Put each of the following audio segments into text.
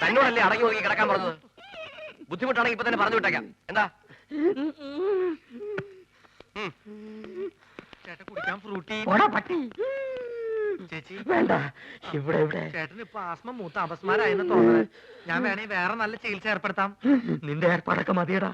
തന്നോടല്ലേ അടങ്ങി ഒതുങ്ങി കിടക്കാൻ പറഞ്ഞത്? ബുദ്ധിമുട്ടാണെങ്കിൽ ഇപ്പൊ തന്നെ പറഞ്ഞു വിട്ടേക്കാം. എന്താ ചേട്ടൻ കുടിക്കാൻ ഫ്രൂട്ടി പട്ടി ചേച്ചി വേണ്ട. ഇവിടെ ഇവിടെ ചേട്ടന് ഇപ്പൊ ആസ്മ മൂത്ത അപസ്മാരായെന്ന് തോന്നുന്നത്. ഞാൻ വേണമെങ്കിൽ വേറെ നല്ല ചികിത്സ ഏർപ്പെടുത്താം. നിന്റെ ഏർപ്പാടൊക്കെ മതിയടാ.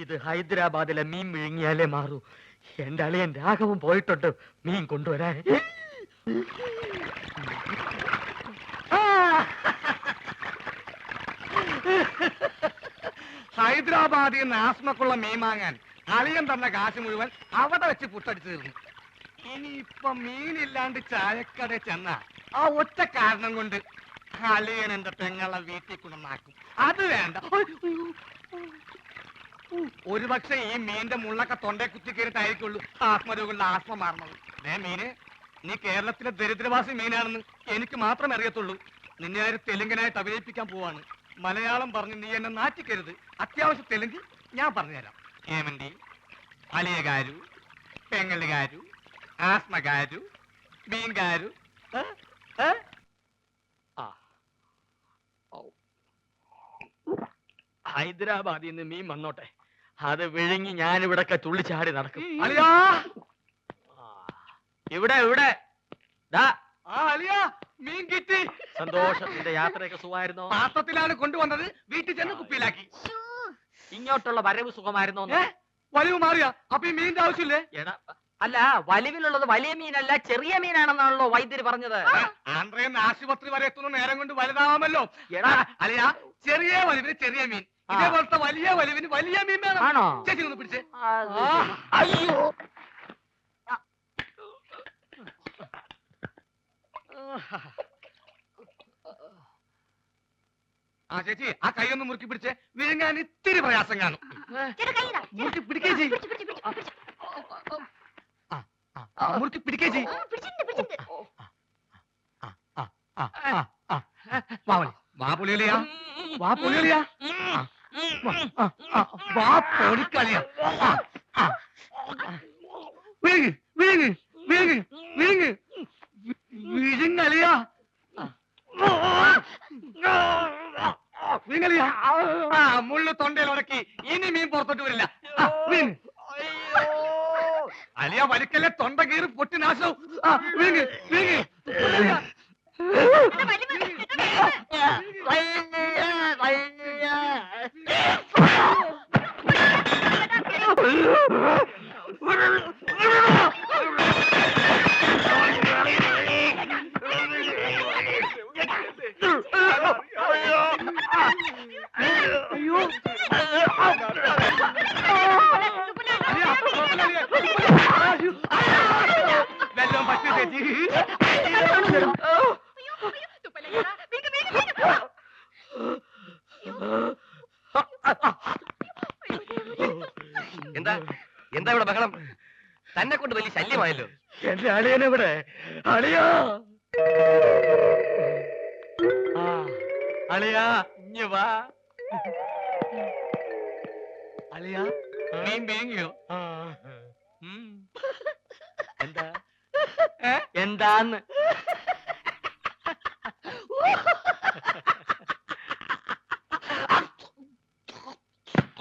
ഇത് ഹൈദരാബാദിലെ മീൻ വിഴുങ്ങിയാലേ മാറൂ. എന്റെ അളിയൻ രാഘവൻ പോയിട്ടുണ്ട് മീൻ കൊണ്ടുവരാൻ. ഹൈദരാബാദിൽ നിന്ന് ആസ്മക്കുള്ള മീൻ വാങ്ങാൻ അളിയൻ തന്ന കാശ് മുഴുവൻ അവിടെ വെച്ച് പുട്ടടിച്ചു തീർന്നു. ഇനിയിപ്പൊ മീനില്ലാണ്ട് ചായക്കട ചെന്ന ആ ഒറ്റ കാരണം കൊണ്ട് അളിയൻ എന്റെ പെങ്ങളെ വീട്ടിൽ കൊണ്ടുവന്നാക്കും. അത് വേണ്ട. ഒരുപക്ഷെ ഈ മീന്റെ മുള്ളൊക്കെ തൊണ്ടേ കുത്തി കയറിട്ടായിരിക്കുള്ളൂ ആത്മരോഗങ്ങളുടെ ആസ്മ മാറുന്നത്. മീന്, നീ കേരളത്തിലെ ദരിദ്രവാസി മീനാണെന്ന് എനിക്ക് മാത്രമേ അറിയത്തുള്ളൂ. നിന്നെ ആര് തെലുങ്കനായിട്ട് അഭിനയിപ്പിക്കാൻ പോവാണ്. മലയാളം പറഞ്ഞ് നീ എന്നെ നാറ്റിക്കരുത്. അത്യാവശ്യം തെലുങ്ക് ഞാൻ പറഞ്ഞുതരാം. ఏమండి అలియ గారు, పెంగళ గారు, ఆస్మ గారు, మీన్ గారు. ഹൈദരാബാദിൽ നിന്ന് മീൻ വന്നോട്ടെ, അത് വിഴുങ്ങി ഞാനിവിടൊക്കെ തുള്ളിച്ചാടി നടക്കും. അലിയാ, ഇവിടെ ഇവിടെ അലിയാ, മീൻ കിട്ടി. സന്തോഷത്തിന്റെ യാത്രയൊക്കെ സുഖമായിരുന്നോ? പാത്രത്തിലാണ് കൊണ്ടുവന്നത്, വീട്ടിൽ ചെന്ന് കുപ്പിയിലാക്കി. ഇങ്ങോട്ടുള്ള വരവ് സുഖമായിരുന്നോ? വലിവ് മാറിയാ? അപ്പൊ ഈ മീനിന്റെ ആവശ്യമില്ലേ? എടാ, അല്ല, വലിവിലുള്ളത് വലിയ മീനല്ല ചെറിയ മീനാണെന്നാണല്ലോ വൈദ്യര് പറഞ്ഞത്. ആന്ധ്രയെന്ന് ആശുപത്രി വരെ എത്തുന്ന നേരം കൊണ്ട് വലുതാവാമല്ലോ. എടാ അലിയാ, ചെറിയ വലിവിന് ചെറിയ മീൻ, ഇതേപോലത്തെ വലിയ വലിവിന് വലിയ മീൻ വേണം. ആണോ? ചേച്ചി ഒന്ന് പിടിച്ചേ. അയ്യോ, ആ ചേച്ചി, ആ കൈ ഒന്ന് മുറുക്കി പിടിച്ചേ. വിഴുങ്ങാൻ ഇത്തിരി പ്രയാസം കാണും. മുറുക്കി പിടിക്കേ ചെയ്. മുറുക്കി പിടിക്കേ ചെയ്. വാ പൊളിയലിയാ, വാ പൊളിയലിയാ, വാ പൊളിക്കളിയാ. വിഴുങ്ങ് വിഴുങ്ങ് വിഴുങ്ങ് വിഴുങ്ങ് വിഴുങ്ങലിയാ, വിഴുങ്ങലിയാ. മുള്ളു തൊണ്ടയിൽ ഉടക്കി ഇനി മീൻ പുറത്തോട്ട് വരില്ല. അലിയ വലിക്കല്ലേ, തൊണ്ട കീറി പൊട്ടി നാശവും. വിഴുങ്ങ് വിഴുങ്ങ്. വെള്ളം പറ്റി ചേച്ചി. എന്താ എന്താ ഇവിടെ ബഹളം? തന്നെ കൊണ്ട് വലിയ ശല്യമായല്ലോ. എന്റെ അളിയനെവിടെ? അളിയാ, അളിയാ, ഇഞ്ഞ് വാ. അലിയ, മീൻ വേങ്ങിയോ? എന്താ എന്താന്ന്?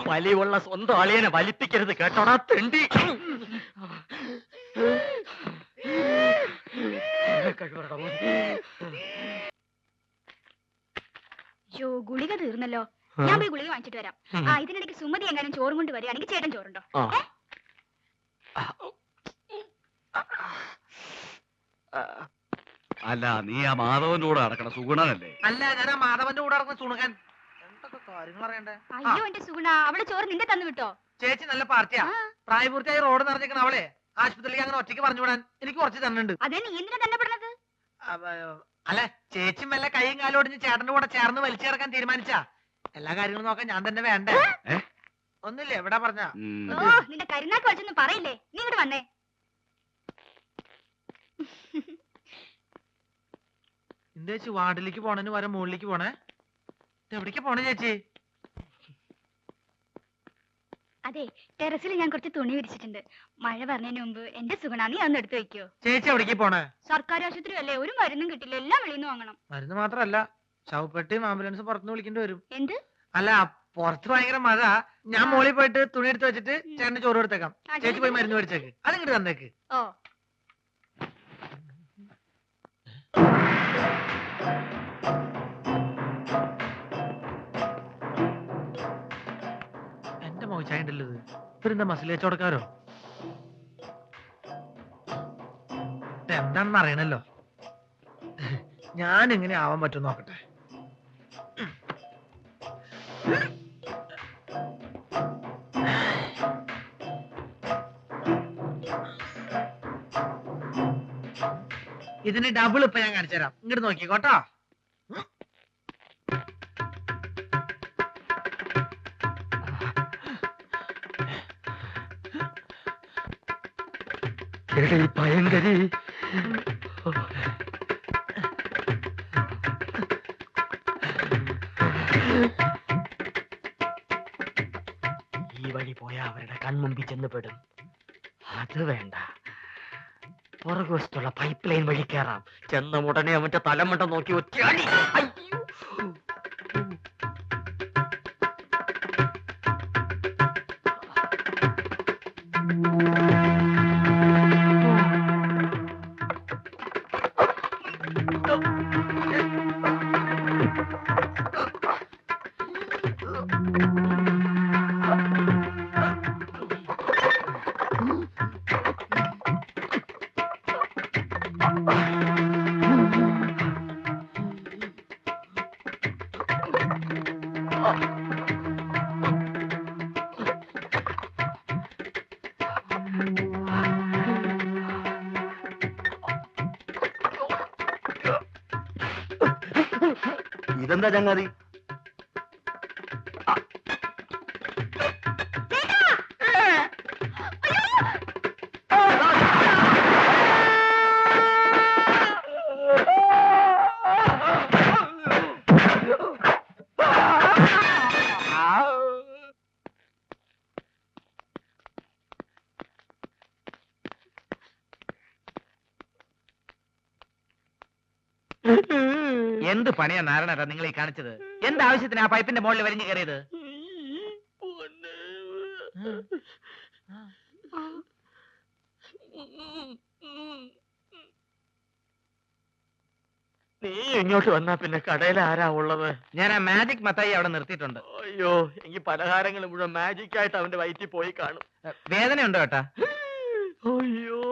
വലിയുള്ള സ്വന്തം അളിയനെ വലിപ്പിക്കരുത് കേട്ടോടാ തെണ്ടി. ഗുളിക തീർന്നല്ലോ. ഞാൻ പോയി ഗുളിക വാങ്ങിച്ചിട്ട് വരാം. ഇതിനിടയ്ക്ക് സുമതി എങ്ങാനും ചോറും കൊണ്ട് വരികയാണെങ്കിൽ ചേട്ടൻ ചോറുണ്ടോ? അല്ല, നീ ആ മാധവന്റെ കൂടെ നടക്കണ സുഗുണനല്ലേ? അല്ല, ഞാൻ ആ മാധവന്റെ കൂടെ നടക്കുന്ന സുണുകൻ. എന്തൊക്കെ കാര്യങ്ങൾ അറിയണ്ടേ? അയ്യോ എന്റെ സുഗുണ, അവള് ചോറ് നിന്റെ തന്നു വിട്ടോ? ചേച്ചി നല്ല പാർട്ടിയാ. പ്രായപൂർത്തിയായി റോഡ് നിറഞ്ഞിരിക്കണ അവളെ ആശുപത്രിയിലേക്ക് അങ്ങനെ ഒറ്റയ്ക്ക് പറഞ്ഞു വിടാൻ എനിക്ക് കുറച്ച് തന്നുണ്ട്. അതെ, നീ എന്തിനാ തന്നെ പെടുന്നത്? അല്ല, ചേച്ചി മെല്ലെ കൈയും കാലും ഒടിഞ്ഞ് ചേട്ടന്റെ കൂടെ ചേർന്ന് വലിച്ചേർക്കാൻ തീരുമാനിച്ചാ എല്ലാ കാര്യങ്ങളും നോക്കാൻ ഞാൻ തന്നെ വേണ്ടേ? ഒന്നില്ലേ എവിടെ പറഞ്ഞ? ഓ, നിന്റെ കരുനാക്ക് വെച്ചൊന്നും പറയില്ലേ. നീ ഇങ്ങോട്ട് വന്നേ. എന്താ ചേച്ചി വാർഡിലേക്ക് പോണേന് വരെ മുകളിലേക്ക് പോണേ? എവിടേക്ക് പോണേ ചേച്ചി? അതെ, ടെറസിൽ ഞാൻ കുറച്ച് തുണി വിരിച്ചിട്ടുണ്ട്. മഴ പറഞ്ഞതിന് മുമ്പ് എന്റെ സുഗുണ നീ അന്ന് എടുത്തു വെക്കോ. ചേച്ചി എവിടേക്ക് പോണേ? സർക്കാർ ആശുപത്രി അല്ലേ, ഒരു മരുന്നും കിട്ടില്ല, എല്ലാം വെളിയിൽ നിന്ന് വാങ്ങണം. മരുന്ന് മാത്രല്ല ശവപ്പെട്ടിയും ആംബുലൻസ് പുറത്തുനിന്ന് വിളിക്കേണ്ടി വരും. എന്ത്? അല്ല, പുറത്ത് ഭയങ്കര മഴ. ഞാൻ മോളിൽ പോയിട്ട് തുണി എടുത്ത് വെച്ചിട്ട് ചേട്ടന് ചോറ് കൊടുത്തേക്കാം. ചേച്ചി പോയി മരുന്ന് മേടിച്ചേക്ക്. അതിങ്ങോട്ട് തന്നേക്ക്. ഓ. എന്റെ മോശായിട്ടല്ലോ ഇത്. ഇവരെന്താ മസിൽ വെച്ചോടക്കാരോ? എന്താണെന്ന് അറിയണല്ലോ. ഞാൻ എങ്ങനെ ആവാൻ പറ്റും നോക്കട്ടെ. ഇതിന് ഡബിൾ ഇപ്പൊ ഞാൻ കാണിച്ചു തരാം. ഇങ്ങോട്ട് നോക്കിക്കോട്ടോ. എടീ ഭയങ്കരി, ഈ വഴി പോയാ അവരുടെ കൺമുമ്പിൽ ചെന്ന് പെടും. അത് വേണ്ട, പുറകുവശത്തുള്ള പൈപ്പ് ലൈൻ വഴി കയറാം. ചെന്ന ഉടനെ അവന്റെ തലമണ്ട നോക്കി ഒറ്റയാടി. അയ്യോ. ഇതെന്താ ചങ്ങാതി? എന്ത് പണിയാ നാരായണ നിങ്ങൾ ഈ കാണിച്ചത്? എന്താവശ്യത്തിന് ആ പൈപ്പിന്റെ മുകളിൽ വലിഞ്ഞു കയറിയത്? നീ ഇങ്ങോട്ട് വന്നാ പിന്നെ കടയിൽ ആരാ ഉള്ളത്? ഞാൻ ആ മാജിക് മത്തായി അവിടെ നിർത്തിയിട്ടുണ്ട്. അയ്യോ, എനിക്ക് പലഹാരങ്ങൾ മുഴുവൻ മാജിക് ആയിട്ട് അവന്റെ വയറ്റിൽ പോയി കാണും. വേദന ഉണ്ടോ ഏട്ടാ? അയ്യോ,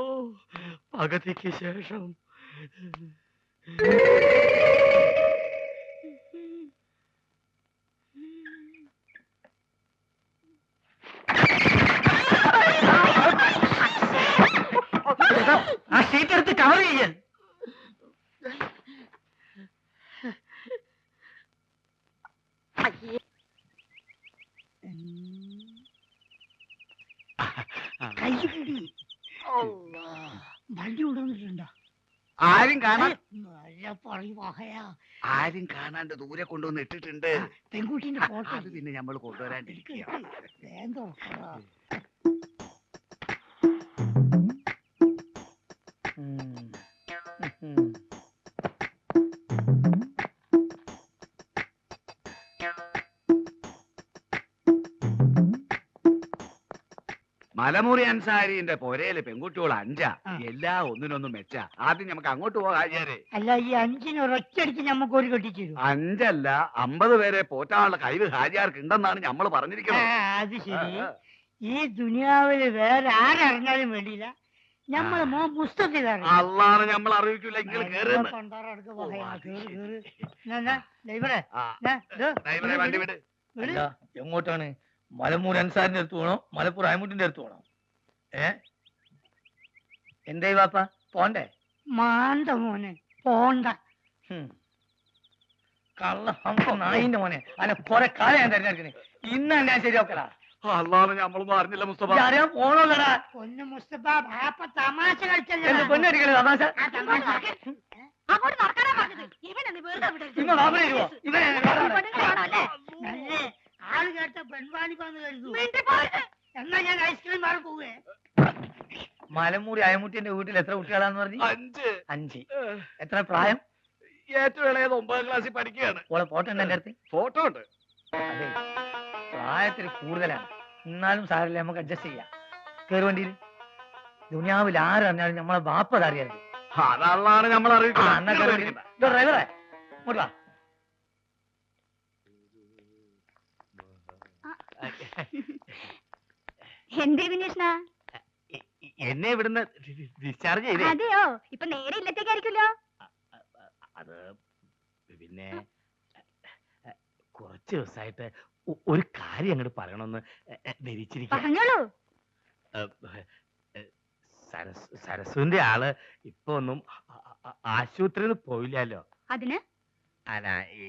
പകുതിക്ക് ശേഷം. ആ ഷീറ്റ് എടുത്ത് കവർ ചെയ്യാൻ. വണ്ടി കൊണ്ടുവന്നിട്ടുണ്ടോ? ആരും കാണാൻ ആരും കാണാണ്ട് ദൂരെ കൊണ്ടുവന്ന് ഇട്ടിട്ടുണ്ട്. പെൺകുട്ടീന്റെ ഫോട്ടോ അത് പിന്നെ നമ്മൾ കൊണ്ടുവരാണ്ടിരിക്കുക. മലമുറി അൻസാരിന്റെ പൊരയിലെ പെൺകുട്ടികൾ 5 എല്ലാ ഒന്നിനൊന്നും മെച്ച. ആദ്യം നമുക്ക് അങ്ങോട്ട് പോകാം ഹാജിയാരെ. അല്ല, ഈ 5 ഒരൊറ്റയടിക്ക് നമുക്ക് ഒരു കെട്ടിച്ചു. 5 അല്ല 50 പേരെ പോറ്റാനുള്ള കഴിവ് ഹാജിയാർക്ക് ഉണ്ടെന്നാണ് നമ്മൾ പറഞ്ഞിരിക്കുന്നത്. അത് ശരി. ഈ ദുനിയാവില് വേറെ ആരറിഞ്ഞാലും വേണ്ടിയില്ല, നമ്മള് പുസ്തകത്തിൽ അള്ളാണ് നമ്മൾ അറിയിക്കില്ല. നിങ്ങൾ കേറുന്നു വണ്ടി വിട്. എങ്ങോട്ടാണ്? മലമൂർ അൻസാരിന്റെ അടുത്ത് പോണോ മലപ്പുറം അയമുട്ടിന്റെ അടുത്ത് പോണോ? എന്തേ വാപ്പ പോണ്ടേ? മാണ്ട മോനെ പോണ്ട. കള്ള നായിന്റെ മോനെ അല്ല കൊറേ കാലം ഞാൻ തെരഞ്ഞെടുക്കണേ. ഇന്ന് ഞാൻ ശരിയാക്കലാ. അള്ളാണ് നമ്മളൊന്നും അറിഞ്ഞില്ല മുസ്തഫ. അറിയാൻ പോണോല്ലടാ. പൊന്നു മുസ്തഫ ബാപ്പ തമാശ കളിച്ചല്ലേ. എന്റെ പൊന്നടിക്കണേ തമാശ. അങ്ങോട്ട് നടക്കാനാ പറഞ്ഞത്. ഇവനെന്ന് വെറുതെ വിടരുത്. ഇവൻ വാപ്പനെ ഇരുവോ? ഇവനെ പെണ്ണുങ്ങളാണല്ലേ? നല്ലേ ആള് കേട്ട പെൺവാണിപ്പാന്ന് കരുതു. മിണ്ടി പോരുത്. എന്നാ ഞാൻ ഐസ്ക്രീം മാറി പോവേ. മലമൂരി അയമുട്ടിന്റെ വീട്ടിൽ എത്ര കുട്ടികളാന്ന് പറഞ്ഞു? 5. 5. എത്ര പ്രായം? ഏറ്റവും ഇളയത് 9ാം ക്ലാസ്സിൽ പഠിക്കുകയാണ്. ഓളെ ഫോട്ടോ ഉണ്ട് എന്റെ അടുത്ത്. ഫോട്ടോ ഉണ്ട്. അതെ, പ്രായത്തിൽ കൂടുതലാണ്, എന്നാലും സാരല്ലേ, നമുക്ക് അഡ്ജസ്റ്റ് ചെയ്യാം. കയറി വണ്ടിയിൽ. ദുനിയാവിൽ ആരറിഞ്ഞാലും നമ്മളെ ബാപ്പ അറിയരുത്. അതാണ് നമ്മൾ ഡ്രൈവറെ ഇങ്ങോട്ട് വാ. എന്തേ കുഞ്ഞേഷ്ണ? എന്നെ ഇവിടുന്ന് ഡിസ്ചാർജ് ചെയ്തേ. അതെയോ, ഇപ്പൊ നേരെ ഇല്ലത്തേക്കായിരിക്കുമല്ലോ. അത് പിന്നെ കുറച്ച് ദിവസമായിട്ട് ഒരു കാര്യം അങ്ങോട്ട് പറയണമെന്ന് ധരിച്ചിരിക്കുക. പറഞ്ഞോളൂ. സരസുവിന്റെ ആള് ഇപ്പൊ ഒന്നും ആശുപത്രിയിൽ പോയില്ലല്ലോ. അതിന് അല്ല, ഈ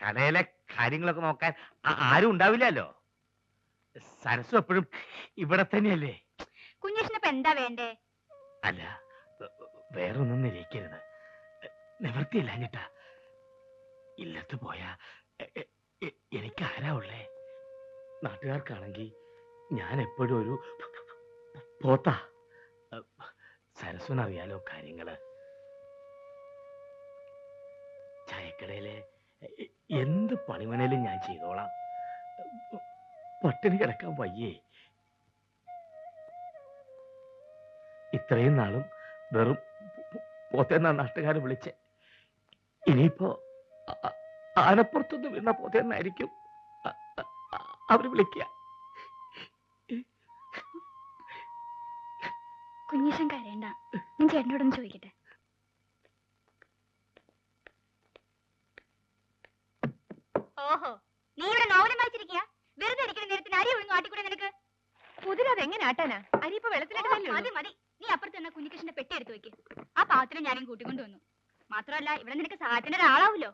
കടയിലെ കാര്യങ്ങളൊക്കെ നോക്കാൻ ആരും ഉണ്ടാവില്ലല്ലോ. സരസു എപ്പോഴും ഇവിടെ തന്നെയല്ലേ. കുഞ്ഞേഷ്ണ ഇപ്പൊ എന്താ വേണ്ടേ? അല്ല, വേറൊന്നും നിരയിക്കരുത്, നിവൃത്തിയില്ലാഞ്ഞിട്ടാ. ഇല്ലത്ത് പോയാ എനിക്ക് ആരാ ഉള്ളേ? നാട്ടുകാർക്കാണെങ്കിൽ ഞാൻ എപ്പോഴും ഒരു പോത്താ. സരസ്വനറിയാലോ കാര്യങ്ങള്. ചായക്കടയിലെ എന്ത് പണിമണേലും ഞാൻ ചെയ്തോളാം. പട്ടിണി കിടക്കാൻ വയ്യേ. ഇത്രയും നാളും വെറും പോത്തേന്നാ നാട്ടുകാരെ വിളിച്ച്. ഇനിയിപ്പോ ആനപ്പുറത്തുനിന്ന് വീണ പോത്തേന്നായിരിക്കും അവര് വിളിക്കുക. കുഞ്ഞേഷൻ കരയണ്ട, ഞാൻ ചേട്ടനോടൊന്ന് ചോദിക്കട്ടെ. ഓഹോ, നീ ഇവിടെ നോവലും വായിച്ചിരിക്കുക? വെറുതെ ഇരിക്കുന്ന നേരത്തിന് അരി ഒഴിഞ്ഞു ആട്ടിക്കൂടെ നിനക്ക്? കുതിരത് എങ്ങനെ ആട്ടാനാ? അരി ഇപ്പൊ വെള്ളത്തിലിട്ടതല്ലേ മതി മതി, നീ അപ്പുറത്ത് നിന്ന് കുഞ്ഞിക്കൃഷ്ണന്റെ പെട്ടി എടുത്തു വെക്ക്. ആ പാത്രം ഞാനും കൂട്ടിക്കൊണ്ടു വന്നു. മാത്രമല്ല ഇവിടെ നിനക്ക് സഹായത്തിന്റെ ഒരാളാവൂലോ.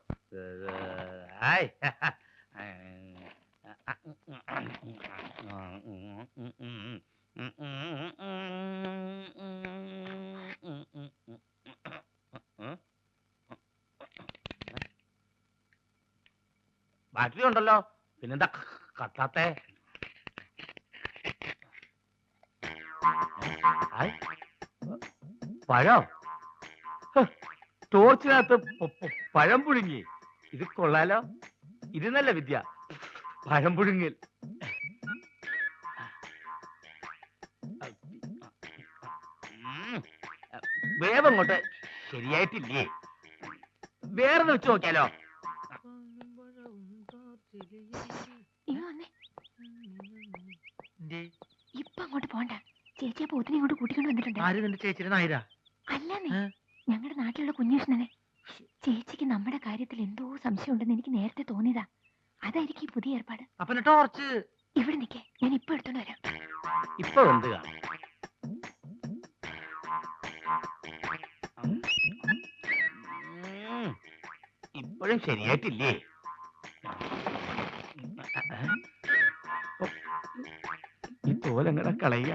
ബാറ്ററി ഉണ്ടല്ലോ, പിന്നെന്താ കത്താത്തെ? പഴം ടോർച്ചിനകത്ത് പഴം പുഴുങ്ങി. ഇത് കൊള്ളാലോ, ഇത് നല്ല വിദ്യ, പഴം പുഴുങ്ങൽ. വേവങ്ങോട്ട് ശരിയായിട്ടില്ലേ? വേറെ വെച്ച് നോക്കിയാലോ? ഇപ്പൊ അങ്ങോട്ട് പോണ്ട, ചേച്ചിയെ പോത്തിനെ ഇങ്ങോട്ട് കൂട്ടിക്കൊണ്ട് വന്നിട്ടുണ്ട്. ആര് നിന്റെ ചേച്ചിയുടെ നായരാ? അല്ലെന്നേ, ഞങ്ങളുടെ നാട്ടിലുള്ള കുഞ്ഞേഷ്ണനെ. ചേച്ചിക്ക് നമ്മുടെ കാര്യത്തിൽ എന്തോ സംശയം ഉണ്ടെന്ന് എനിക്ക് നേരത്തെ തോന്നിയതാ. അതായിരിക്കും ഈ പുതിയ ഏർപ്പാട്. അപ്പൊ ടോർച്ച് ഇവിടെ നിക്കേ, ഞാൻ ഇപ്പൊ എടുത്തോണ്ട് വരാം. ഇപ്പൊ എന്ത് കാണും? ഇപ്പോഴും ശരിയായിട്ടില്ലേ? ഈ തോലെങ്ങനെ കളയുക?